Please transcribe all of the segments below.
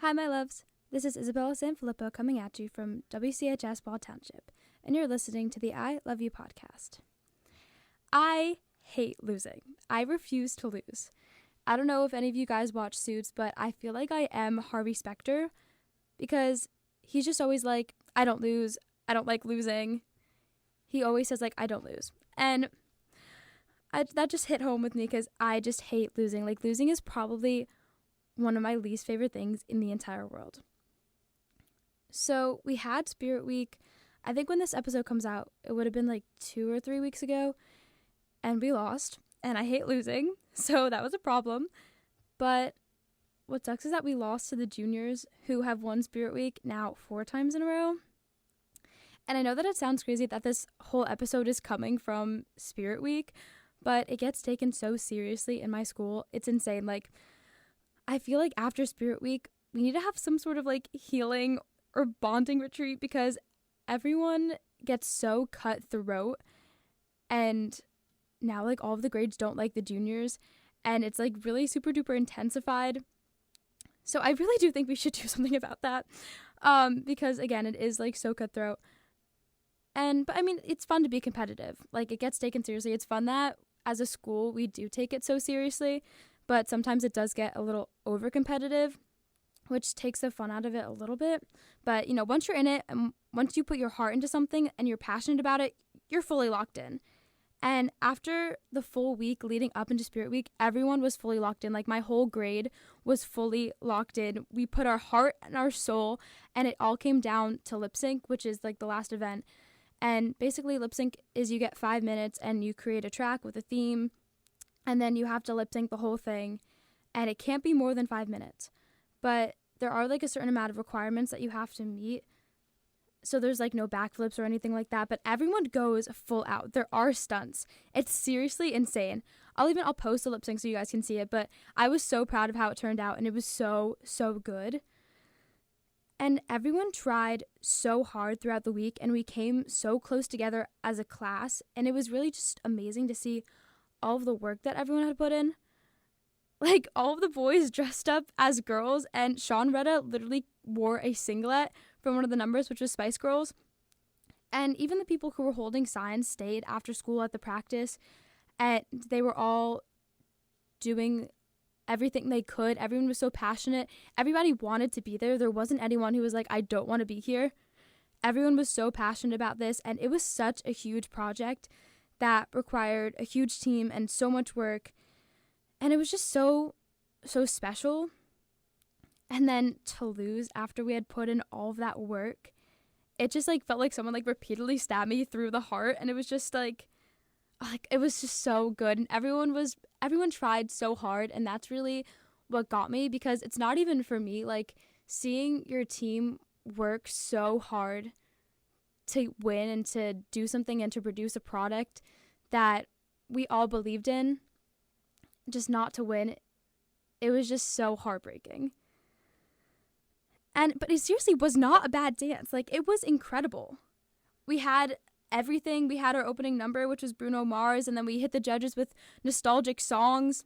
Hi, my loves. This is Isabella Sanfilippo coming at you from WCHS Ball Township, and you're listening to the I Love You podcast. I hate losing. I refuse to lose. I don't know if any of you guys watch Suits, but I feel like I am Harvey Specter because he's just always like, I don't lose. I don't like losing. He always says, like, I don't lose. And that just hit home with me because I just hate losing. Like, losing is probably one of my least favorite things in the entire world. So we had Spirit Week. I think when this episode comes out, it would have been like 2 or 3 weeks ago. And we lost. And I hate losing. So that was a problem. But what sucks is that we lost to the juniors who have won Spirit Week now 4 times in a row. And I know that it sounds crazy that this whole episode is coming from Spirit Week, but it gets taken so seriously in my school. It's insane. Like, I feel like after Spirit Week, we need to have some sort of like healing or bonding retreat because everyone gets so cutthroat, and now like all of the grades don't like the juniors, and it's like really super duper intensified. So I really do think we should do something about that because again, it is like so cutthroat. But I mean, it's fun to be competitive. Like, it gets taken seriously. It's fun that as a school we do take it so seriously, but sometimes it does get a little over competitive, which takes the fun out of it a little bit. But, you know, once you're in it and once you put your heart into something and you're passionate about it, you're fully locked in. And after the full week leading up into Spirit Week, everyone was fully locked in. Like, my whole grade was fully locked in. We put our heart and our soul, and it all came down to lip sync, which is like the last event. And basically lip sync is you get 5 minutes and you create a track with a theme, and then you have to lip sync the whole thing, and it can't be more than 5 minutes. But there are like a certain amount of requirements that you have to meet. So there's like no backflips or anything like that, but everyone goes full out. There are stunts. It's seriously insane. I'll post a lip sync so you guys can see it, but I was so proud of how it turned out, and it was so good. And everyone tried so hard throughout the week, and we came so close together as a class, and it was really just amazing to see all of the work that everyone had put in. Like, all of the boys dressed up as girls, and Sean Retta literally wore a singlet from one of the numbers, which was Spice Girls. And even the people who were holding signs stayed after school at the practice, and they were all doing everything they could. Everyone was so passionate. Everybody wanted to be there. There wasn't anyone who was like, I don't want to be here. Everyone was so passionate about this, and it was such a huge project that required a huge team and so much work. And it was just so special. And then to lose after we had put in all of that work, it just like felt like someone like repeatedly stabbed me through the heart, and it was just like it was just so good, and everyone tried so hard, and that's really what got me, because it's not even for me, like, seeing your team work so hard to win and to do something and to produce a product that we all believed in, just not to win, it was just so heartbreaking. But it seriously was not a bad dance. Like, it was incredible. We had everything. We had our opening number, which was Bruno Mars, and then we hit the judges with nostalgic songs.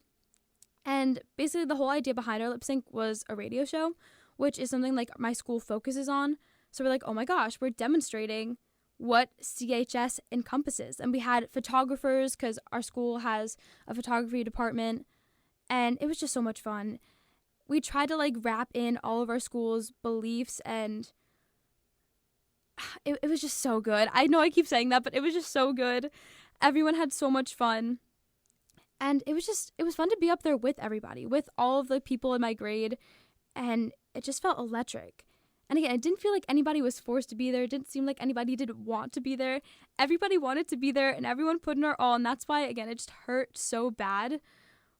And basically the whole idea behind our lip sync was a radio show, which is something like my school focuses on. So we're like, oh my gosh, we're demonstrating what CHS encompasses. And we had photographers because our school has a photography department, and it was just so much fun. We tried to like wrap in all of our school's beliefs, and it was just so good. I know I keep saying that, but it was just so good. Everyone had so much fun. And it was fun to be up there with everybody, with all of the people in my grade. And it just felt electric. And again, it didn't feel like anybody was forced to be there. It didn't seem like anybody didn't want to be there. Everybody wanted to be there, and everyone put in our all. And that's why, again, it just hurt so bad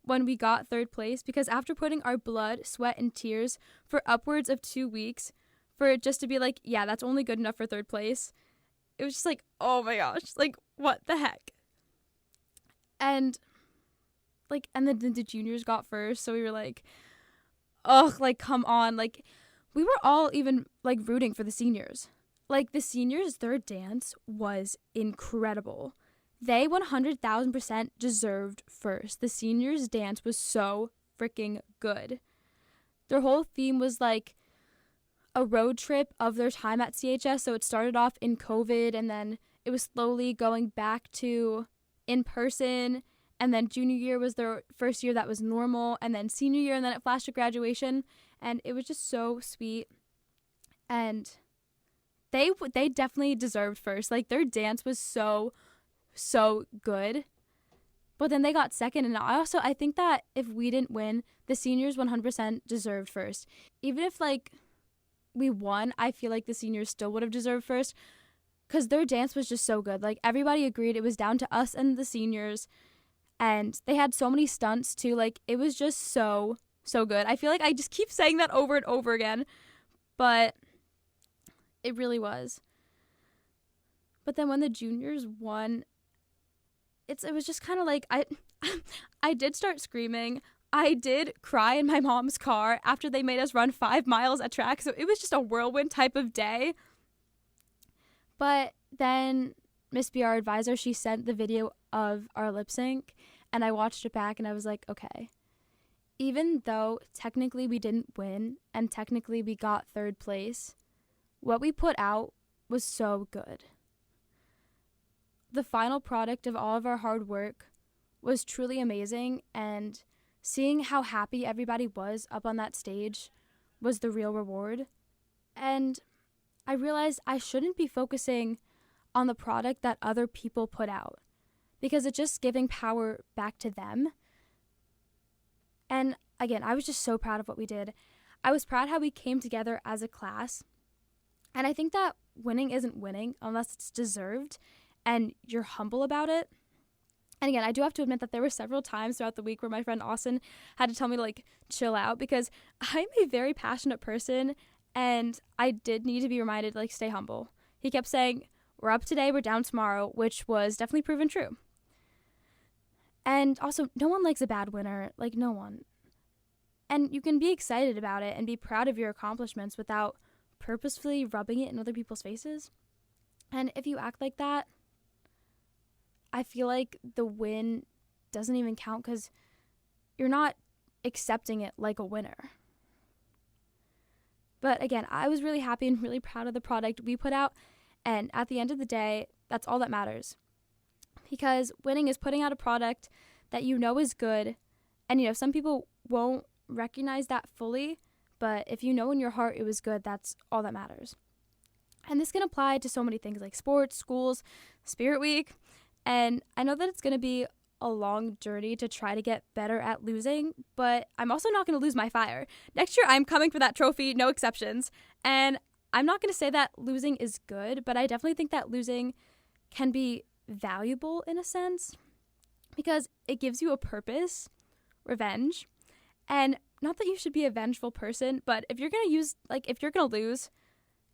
when we got 3rd place, because after putting our blood, sweat, and tears for upwards of 2 weeks, for it just to be like, yeah, that's only good enough for 3rd place, it was just like, oh my gosh, like, what the heck? And then the juniors got first, so we were like, ugh, like, come on. Like, we were all even like rooting for the seniors. Like, the seniors' 3rd dance was incredible. They 100,000% deserved first. The seniors' dance was so freaking good. Their whole theme was like a road trip of their time at CHS. So it started off in COVID, and then it was slowly going back to in person. And then junior year was their first year that was normal, and then senior year, and then it flashed to graduation. And it was just so sweet. And they definitely deserved first. Like, their dance was so good. But then they got second, and I think that if we didn't win, the seniors 100% deserved first. Even if, like, we won, I feel like the seniors still would have deserved first, because their dance was just so good. Like, everybody agreed it was down to us and the seniors, and they had so many stunts too. Like, it was just so good. I feel like I just keep saying that over and over again, but it really was. But then when the juniors won, it was just kind of like, I did start screaming. I did cry in my mom's car after they made us run 5 miles at track. So it was just a whirlwind type of day. But then Miss B, our advisor, she sent the video of our lip sync, and I watched it back, and I was like, okay, even though technically we didn't win and technically we got 3rd place, what we put out was so good. The final product of all of our hard work was truly amazing, and seeing how happy everybody was up on that stage was the real reward. And I realized I shouldn't be focusing on the product that other people put out, because it's just giving power back to them. And again, I was just so proud of what we did. I was proud how we came together as a class. And I think that winning isn't winning unless it's deserved and you're humble about it. And again, I do have to admit that there were several times throughout the week where my friend Austin had to tell me to, like, chill out, because I'm a very passionate person, and I did need to be reminded, like, stay humble. He kept saying, we're up today, we're down tomorrow, which was definitely proven true. And also, no one likes a bad winner. Like, no one. And you can be excited about it and be proud of your accomplishments without purposefully rubbing it in other people's faces. And if you act like that, I feel like the win doesn't even count, because you're not accepting it like a winner. But again, I was really happy and really proud of the product we put out. And at the end of the day, that's all that matters. Because winning is putting out a product that you know is good. And, you know, some people won't recognize that fully. But if you know in your heart it was good, that's all that matters. And this can apply to so many things like sports, schools, Spirit Week. And I know that it's going to be a long journey to try to get better at losing, but I'm also not going to lose my fire. Next year, I'm coming for that trophy, no exceptions. And I'm not going to say that losing is good, but I definitely think that losing can be valuable in a sense, because it gives you a purpose, revenge. And not that you should be a vengeful person, but if you're going to lose,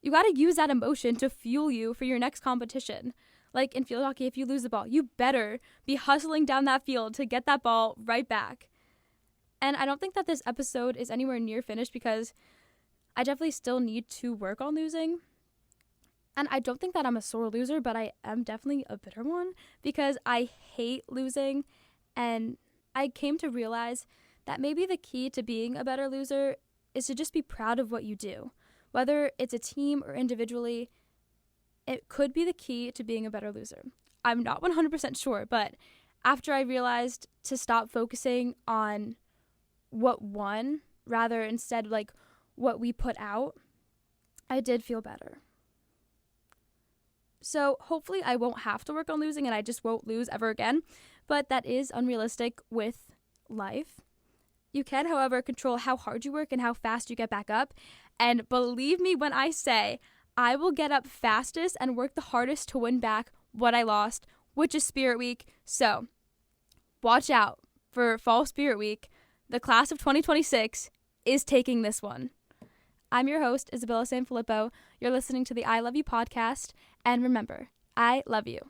you got to use that emotion to fuel you for your next competition. Like in field hockey, if you lose the ball, you better be hustling down that field to get that ball right back. And I don't think that this episode is anywhere near finished, because I definitely still need to work on losing. And I don't think that I'm a sore loser, but I am definitely a bitter one, because I hate losing. And I came to realize that maybe the key to being a better loser is to just be proud of what you do. Whether it's a team or individually, it could be the key to being a better loser. I'm not 100% sure, but after I realized to stop focusing on what won, rather instead like what we put out, I did feel better. So hopefully I won't have to work on losing, and I just won't lose ever again, but that is unrealistic with life. You can, however, control how hard you work and how fast you get back up. And believe me when I say, I will get up fastest and work the hardest to win back what I lost, which is Spirit Week. So watch out for Fall Spirit Week. The class of 2026 is taking this one. I'm your host, Isabella Sanfilippo. You're listening to the I Love You podcast. And remember, I love you.